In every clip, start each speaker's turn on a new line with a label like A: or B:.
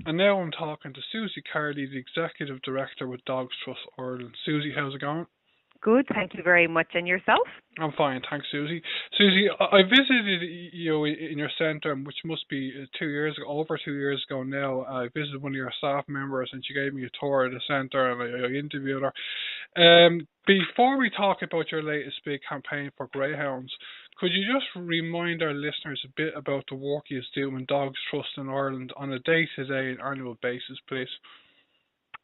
A: And now I'm talking to Suzie Carley, the Executive Director with Dogs Trust Ireland. Suzie, how's it going?
B: Good, thank you very much. And yourself?
A: I'm fine, thanks, Suzie. Suzie, I visited you in your centre, which must be 2 years ago, over 2 years ago now. I visited one of your staff members, and she gave me a tour of the centre, and I interviewed her. Before we talk about your latest big campaign for greyhounds, could you just remind our listeners a bit about the work you do in Dogs Trust in Ireland on a day-to-day and annual basis, please?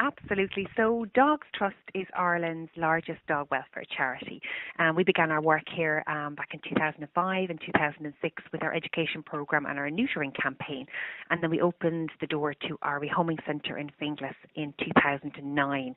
B: Absolutely. So Dogs Trust is Ireland's largest dog welfare charity. We began our work here back in 2005 and 2006 with our education programme and our neutering campaign. And then we opened the door to our rehoming centre in Finglas in 2009.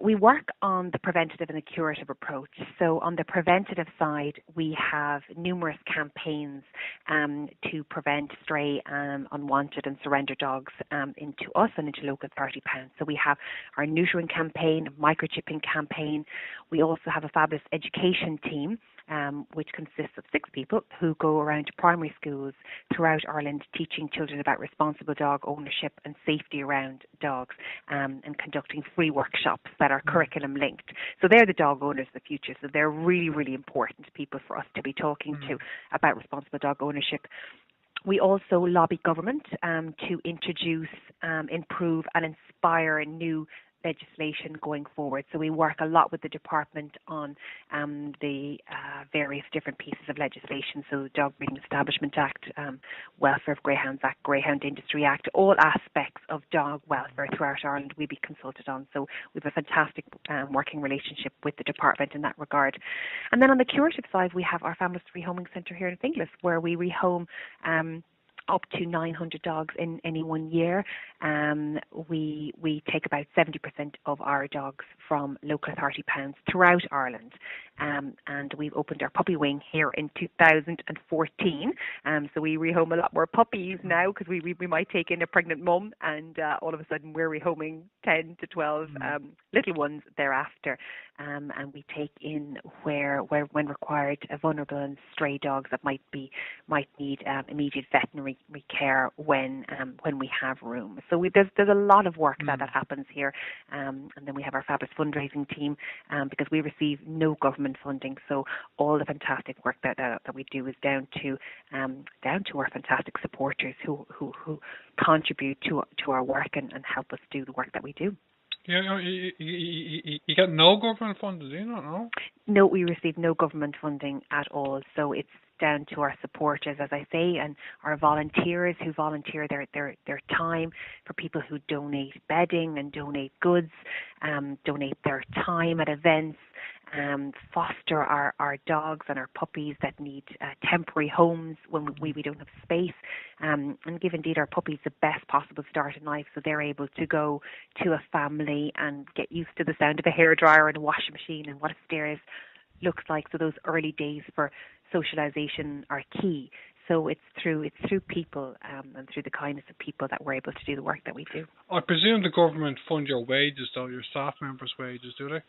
B: We work on the preventative and the curative approach. So on the preventative side, we have numerous campaigns to prevent stray, unwanted and surrender dogs into us and into local authority pounds. So we have our neutering campaign, microchipping campaign. We also have a fabulous education team, which consists of 6 people who go around to primary schools throughout Ireland teaching children about responsible dog ownership and safety around dogs, and conducting free workshops that are curriculum linked. So they're the dog owners of the future. So they're really, really important people for us to be talking to about responsible dog ownership. We also lobby government to introduce, improve and inspire new legislation going forward. So we work a lot with the department on the various different pieces of legislation. So the Dog Breeding Establishment Act, Welfare of Greyhounds Act, Greyhound Industry Act, all aspects of dog welfare throughout Ireland we be consulted on. So we have a fantastic working relationship with the department in that regard. And then on the curative side, we have our fabulous rehoming centre here in Finglas, where we rehome up to 900 dogs in any one year. We take about 70% of our dogs from local authority pounds throughout Ireland. And we've opened our puppy wing here in 2014. So we rehome a lot more puppies now because we might take in a pregnant mum, and all of a sudden we're rehoming 10 to 12 little ones thereafter. And we take in where when required, vulnerable and stray dogs that might need immediate veterinary care when we have room. So there's a lot of work that happens here, and then we have our fabulous fundraising team because we receive no government funding. So all the fantastic work that we do is down to our fantastic supporters who contribute to our work and help us do the work that we do.
A: Yeah, you get no government funding, do you not know?
B: No, we receive no government funding at all. So it's down to our supporters, as I say, and our volunteers who volunteer their time, for people who donate bedding and donate goods, donate their time at events, foster our dogs and our puppies that need temporary homes when we don't have space, and give indeed our puppies the best possible start in life, so they're able to go to a family and get used to the sound of a hairdryer and a washing machine and what a stairs looks like. So those early days for socialization are key. So it's through people and through the kindness of people that we're able to do the work that we do.
A: I presume the government fund your wages, though, your staff members' wages, do they?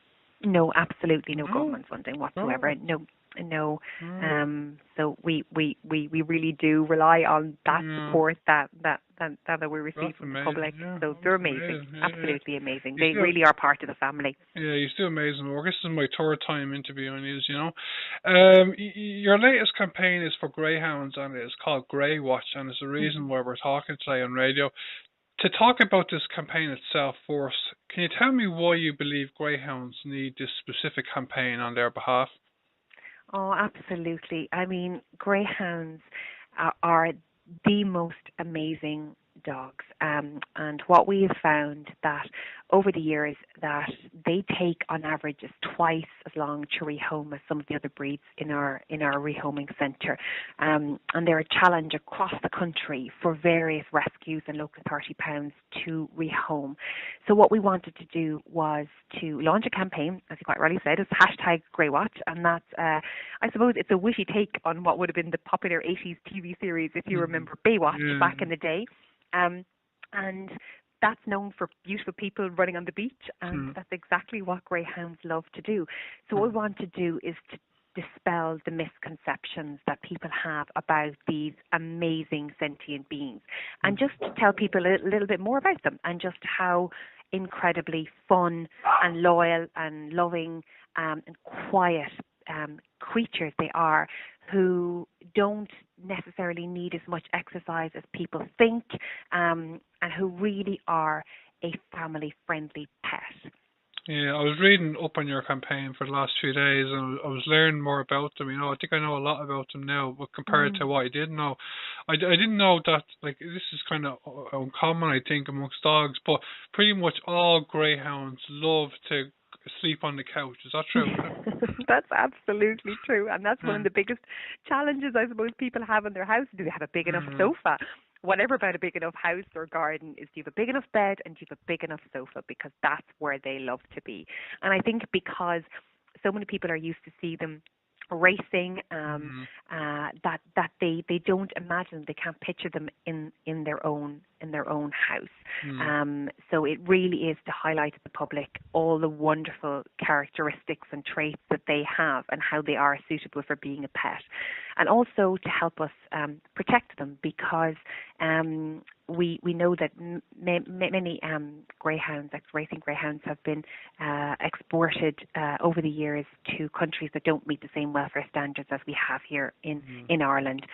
B: No, absolutely no government funding whatsoever. No. So we really do rely on that support that we receive from the public.
A: Yeah.
B: So they're amazing, absolutely amazing. They
A: still,
B: really are part of the family.
A: Yeah, you do amazing work. This is my third time interviewing you, you know. Your latest campaign is for greyhounds, and it's called Grey Watch, and it's the reason why we're talking today on radio. To talk about this campaign itself first, can you tell me why you believe greyhounds need this specific campaign on their behalf?
B: Oh, absolutely. I mean, greyhounds are the most amazing dogs, and what we have found that over the years that they take on average is twice as long to rehome as some of the other breeds in our rehoming centre, and they're a challenge across the country for various rescues and local authority pounds to rehome. So what we wanted to do was to launch a campaign, as you quite rightly said, it's #GreyWatch, and that's I suppose it's a witty take on what would have been the popular 80s TV series, if you remember Baywatch back in the day. And that's known for beautiful people running on the beach, and that's exactly what greyhounds love to do. So what we want to do is to dispel the misconceptions that people have about these amazing sentient beings, and just to tell people a little bit more about them, and just how incredibly fun and loyal and loving and quiet creatures they are, who don't necessarily need as much exercise as people think, and who really are a family-friendly pet.
A: Yeah, I was reading up on your campaign for the last few days, and I was learning more about them. I think I know a lot about them now, but compared to what I didn't know, I didn't know that, like, this is kind of uncommon, I think, amongst dogs, but pretty much all greyhounds love to sleep on the couch. Is that true?
B: That's absolutely true, and that's one of the biggest challenges I suppose people have in their house. Do they have a big enough sofa? Whatever about a big enough house or garden is, do you have a big enough bed and do you have a big enough sofa, because that's where they love to be. And I think because so many people are used to see them racing, that they don't imagine, they can't picture them in their own house. So it really is to highlight to the public all the wonderful characteristics and traits that they have and how they are suitable for being a pet, and also to help us protect them, because we know that many greyhounds, ex-racing greyhounds, have been exported over the years to countries that don't meet the same welfare standards as we have here in Ireland.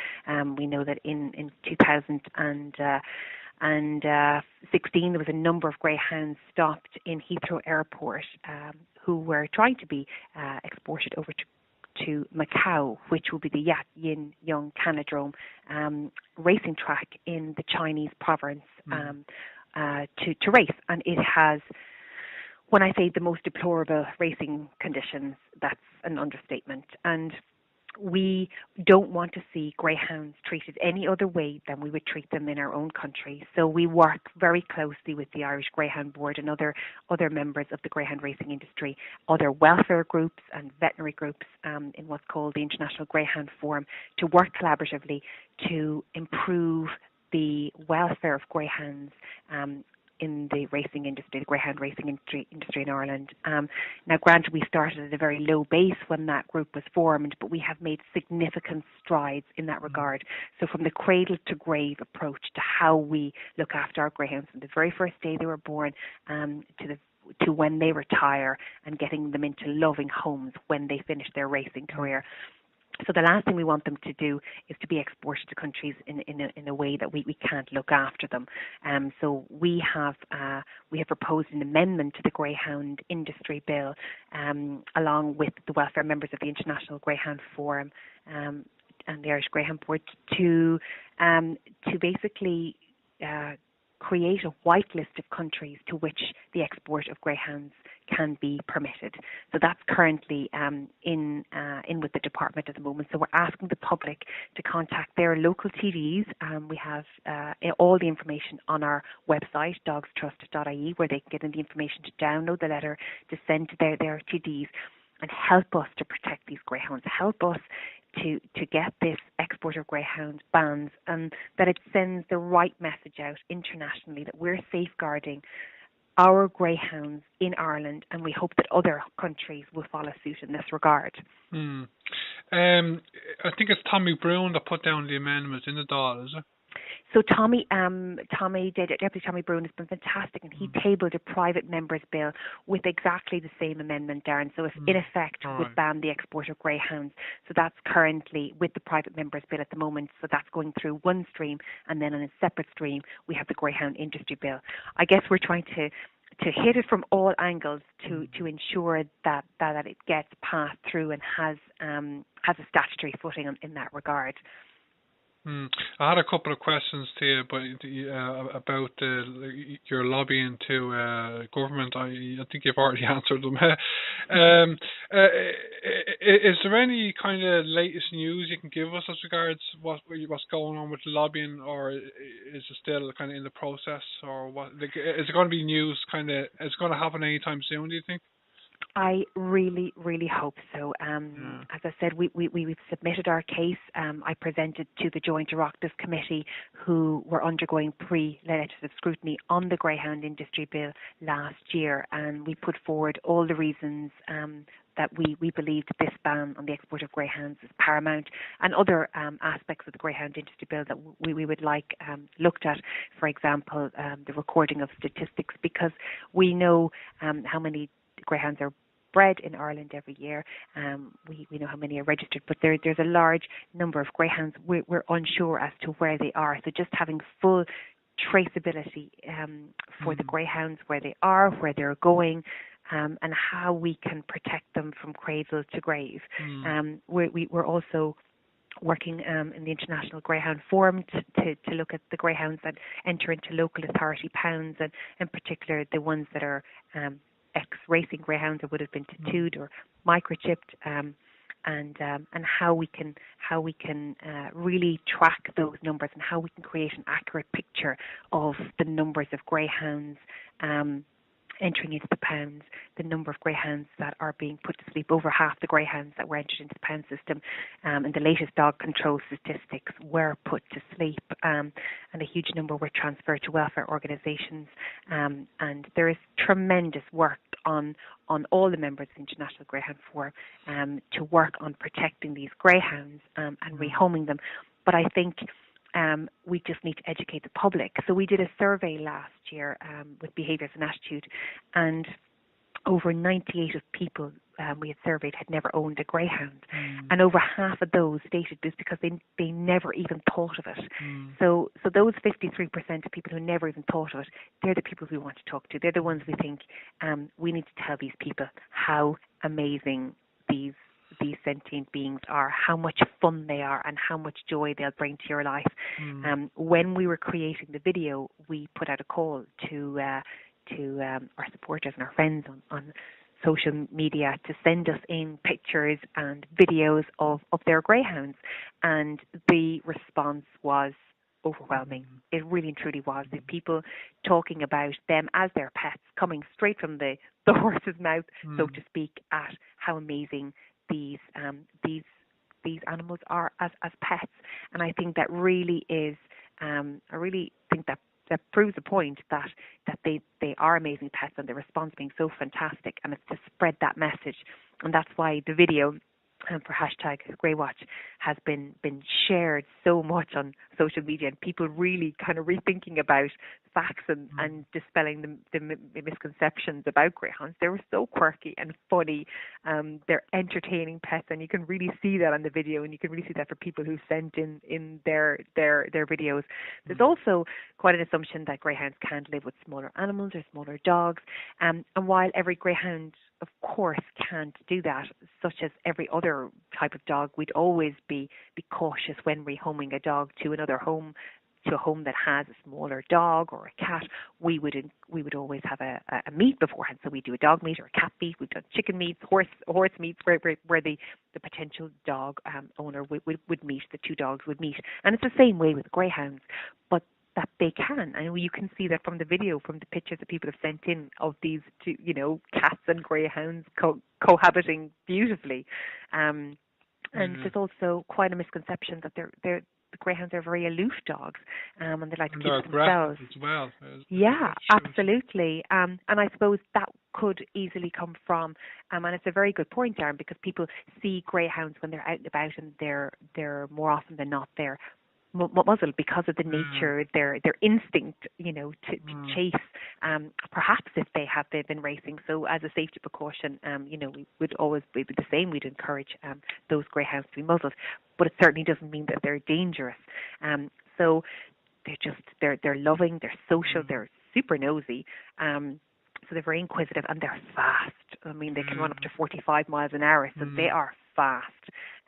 B: We know that in 2016 there was a number of greyhounds stopped in Heathrow Airport who were trying to be exported over to Macau, which will be the Yat Yin Yung Canodrome racing track in the Chinese province, to race. And it has, when I say the most deplorable racing conditions, that's an understatement. And we don't want to see greyhounds treated any other way than we would treat them in our own country. So we work very closely with the Irish Greyhound Board and other members of the greyhound racing industry, other welfare groups and veterinary groups in what's called the International Greyhound Forum, to work collaboratively to improve the welfare of greyhounds in the racing industry, the greyhound racing industry in Ireland. Now, granted, we started at a very low base when that group was formed, but we have made significant strides in that regard. So from the cradle to grave approach to how we look after our greyhounds from the very first day they were born to when they retire, and getting them into loving homes when they finish their racing career. So the last thing we want them to do is to be exported to countries in a way that we can't look after them. So we have proposed an amendment to the Greyhound Industry Bill, along with the welfare members of the International Greyhound Forum and the Irish Greyhound Board, to basically create a white list of countries to which the export of greyhounds can be permitted. So that's currently in with the department at the moment. So we're asking the public to contact their local TDs. We have all the information on our website, dogstrust.ie, where they can get in the information to download the letter to send to their TDs, and help us to protect these greyhounds, help us to get this export of greyhounds bans, and that it sends the right message out internationally that we're safeguarding our greyhounds in Ireland, and we hope that other countries will follow suit in this regard.
A: I think it's Tommy Brown that put down the amendment in the Dáil, is it?
B: So Deputy Tommy Brown has been fantastic, and he tabled a private member's bill with exactly the same amendment, Darren. So in effect would ban the export of greyhounds. So that's currently with the private member's bill at the moment. So that's going through one stream, and then on a separate stream we have the Greyhound Industry Bill. I guess we're trying to hit it from all angles to ensure that it gets passed through and has a statutory footing in that regard.
A: I had a couple of questions to you, but about your lobbying to government. I think you've already answered them. Is there any kind of latest news you can give us as regards what's going on with lobbying, or is it still kind of in the process, or what? Like, is it going to be news? Is it going to happen anytime soon, do you think?
B: I really, really hope so. As I said, we've submitted our case. I presented to the Joint Oireachtas Committee, who were undergoing pre-legislative scrutiny on the Greyhound Industry Bill last year, and we put forward all the reasons that we believe that this ban on the export of greyhounds is paramount, and other aspects of the greyhound industry bill that we would like looked at. For example, the recording of statistics, because we know how many greyhounds are bred in Ireland every year. We know how many are registered, but there's a large number of greyhounds we're unsure as to where they are. So just having full traceability for the greyhounds, where they are, where they're going, and how we can protect them from cradle to grave. We're also working in the International Greyhound Forum to look at the greyhounds that enter into local authority pounds, and in particular the ones that are ex-racing greyhounds that would have been tattooed or microchipped, and how we can really track those numbers, and how we can create an accurate picture of the numbers of greyhounds entering into the pounds, the number of greyhounds that are being put to sleep. Over half the greyhounds that were entered into the pound system in the latest dog control statistics were put to sleep, and a huge number were transferred to welfare organisations. And there is tremendous work on all the members of the International Greyhound Forum to work on protecting these greyhounds and rehoming them. But I think we just need to educate the public. So we did a survey last year with Behaviours and Attitude, and over 98 of people we had surveyed had never owned a greyhound, and over half of those stated this because they never even thought of it. So those 53% of people who never even thought of it, they're the people we want to talk to. They're the ones we think we need to tell these people how amazing these sentient beings are, how much fun they are, and how much joy they'll bring to your life. When we were creating the video, we put out a call to our supporters and our friends on social media to send us in pictures and videos of their greyhounds, and the response was overwhelming. It really and truly was. The people talking about them as their pets, coming straight from the horse's mouth, so to speak, at how amazing these animals are as pets. And I think that really is I really think that proves the point that they are amazing pets, and the response being so fantastic, and it's to spread that message. And that's why the video for hashtag Greywatch has been shared so much on social media, and people really kind of rethinking about facts and dispelling the misconceptions about greyhounds. They were so quirky and funny. They're entertaining pets, and you can really see that on the video, and you can really see that for people who sent in their videos. There's also quite an assumption that greyhounds can't live with smaller animals or smaller dogs, and while every greyhound of course can't do that, such as every other type of dog, we'd always be cautious when rehoming a dog to another home, to a home that has a smaller dog or a cat. We would always have a meet beforehand. So we do a dog meet or a cat meet. We've done chicken meets, horse meets, where the potential dog owner would meet, the two dogs would meet. And it's the same way with greyhounds, but that they can, and you can see that from the video, from the pictures that people have sent in of these two, cats and greyhounds cohabiting beautifully. And there's also quite a misconception that the greyhounds are very aloof dogs, and they like to keep to themselves
A: as well.
B: Yeah, absolutely. And I suppose that could easily come from, and it's a very good point, Darren, because people see greyhounds when they're out and about, and they're more often than not there muzzled because of the nature, their instinct, to chase, perhaps if they have been racing. So as a safety precaution, we would always be the same. We'd encourage those greyhounds to be muzzled, but it certainly doesn't mean that they're dangerous. So they're loving, they're social, they're super nosy. So they're very inquisitive, and they're fast. I mean, they can run up to 45 miles an hour, so they are fast.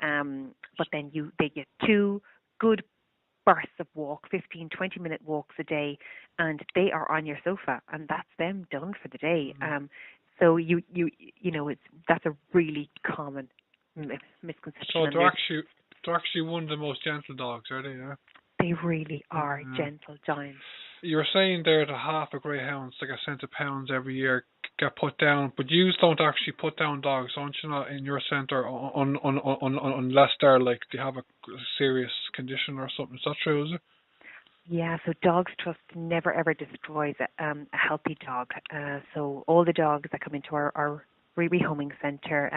B: But then they get 2 good bursts of walk, 15, 20-minute walks a day, and they are on your sofa, and that's them done for the day. So that's a really common misconception.
A: So they're actually one of the most gentle dogs, are they? Yeah?
B: They really are gentle giants.
A: You're saying there that half of greyhounds that get sent to pounds every year get put down, but you don't actually put down dogs, don't you, not in your centre, unless they're like they have a serious condition or something. Is that true, is it?
B: Yeah, so Dogs Trust never ever destroys a healthy dog. So all the dogs that come into our rehoming centre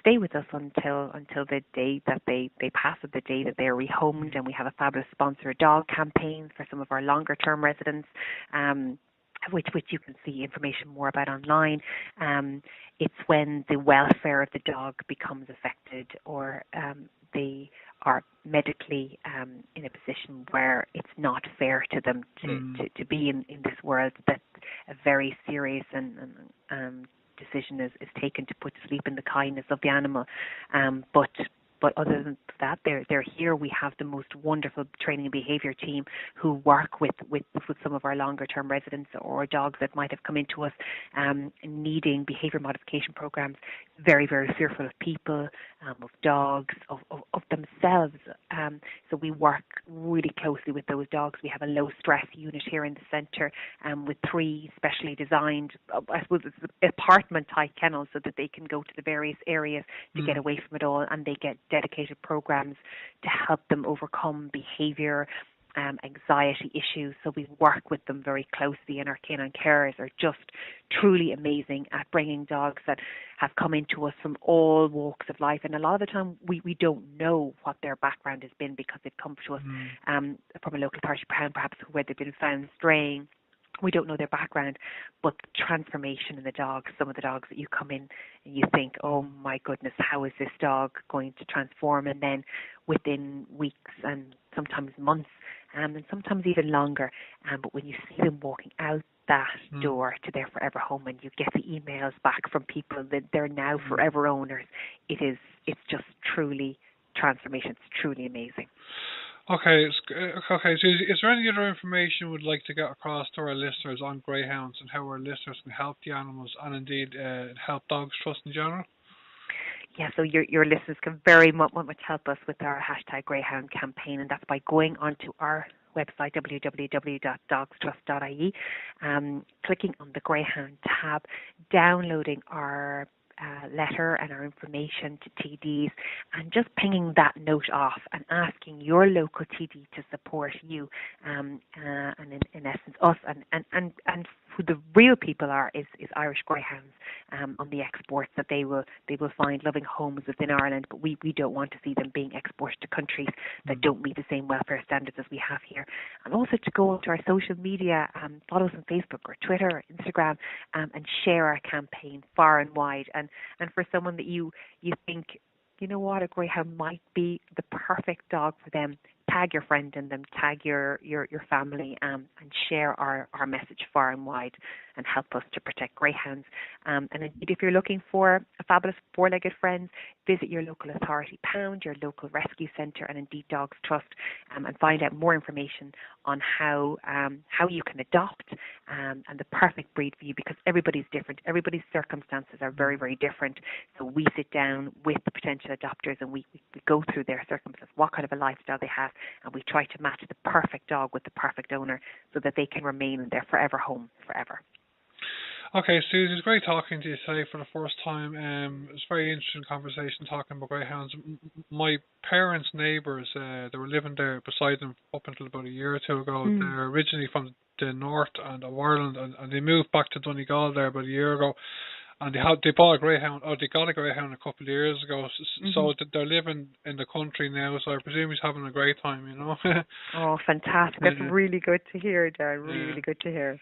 B: stay with us until the day that they pass, or the day that they're rehomed. And we have a fabulous sponsor dog campaign for some of our longer term residents, which you can see information more about online. It's when the welfare of the dog becomes affected, or they are medically in a position where it's not fair to them to be in this world, that a very serious and decision is taken to put to sleep in the kindness of the animal. But other than that, they're here. We have the most wonderful training and behaviour team who work with some of our longer term residents or dogs that might have come into us needing behaviour modification programs, very, very fearful of people, of dogs, of themselves. So we work really closely with those dogs. We have a low stress unit here in the centre with 3 specially designed, I suppose it's apartment type kennels, so that they can go to the various areas to get away from it all, and they get dedicated programs to help them overcome behaviour, anxiety issues. So we work with them very closely, and our canine carers are just truly amazing at bringing dogs that have come into us from all walks of life. And a lot of the time we don't know what their background has been, because they've come to us from a local authority, perhaps where they've been found straying. We don't know their background, but the transformation in the dogs, some of the dogs that you come in and you think, oh my goodness, how is this dog going to transform? And then within weeks and sometimes months, and sometimes even longer, but when you see them walking out that door to their forever home, and you get the emails back from people that they're now forever owners, it's just truly transformation. It's truly amazing.
A: Okay, Suzie, is there any other information you would like to get across to our listeners on greyhounds and how our listeners can help the animals, and indeed help Dogs Trust in general?
B: Yeah, so your listeners can very much help us with our #Greyhound campaign, and that's by going onto our website, www.dogstrust.ie, clicking on the Greyhound tab, downloading our letter and our information to TDs, and just pinging that note off and asking your local TD to support you, and in essence us, and who the real people are is Irish Greyhounds on the exports, that they will find loving homes within Ireland, but we don't want to see them being exported to countries that don't meet the same welfare standards as we have here. And also to go to our social media, follow us on Facebook or Twitter or Instagram, and share our campaign far and wide. And for someone that you think, you know what, a greyhound might be the perfect dog for them, tag your friend in them, tag your family, and share our message far and wide, and help us to protect greyhounds. And indeed, if you're looking for a fabulous four-legged friend, visit your local authority pound, your local rescue centre, and indeed Dogs Trust, and find out more information on how you can adopt and the perfect breed for you, because everybody's different. Everybody's circumstances are very, very different. So we sit down with the potential adopters, and we go through their circumstances, what kind of a lifestyle they have, and we try to match the perfect dog with the perfect owner so that they can remain in their forever home forever.
A: Okay, Suzie, it's great talking to you today for the first time. It was a very interesting conversation talking about greyhounds. My parents' neighbours, they were living there beside them up until about a year or two ago. They're originally from the north and of Ireland, and they moved back to Donegal there about a year ago. And they bought a greyhound, or they got a greyhound a couple of years ago. So they're living in the country now. So I presume he's having a great time, you know.
B: Oh, fantastic! That's really good to hear, Darren. Really good to hear.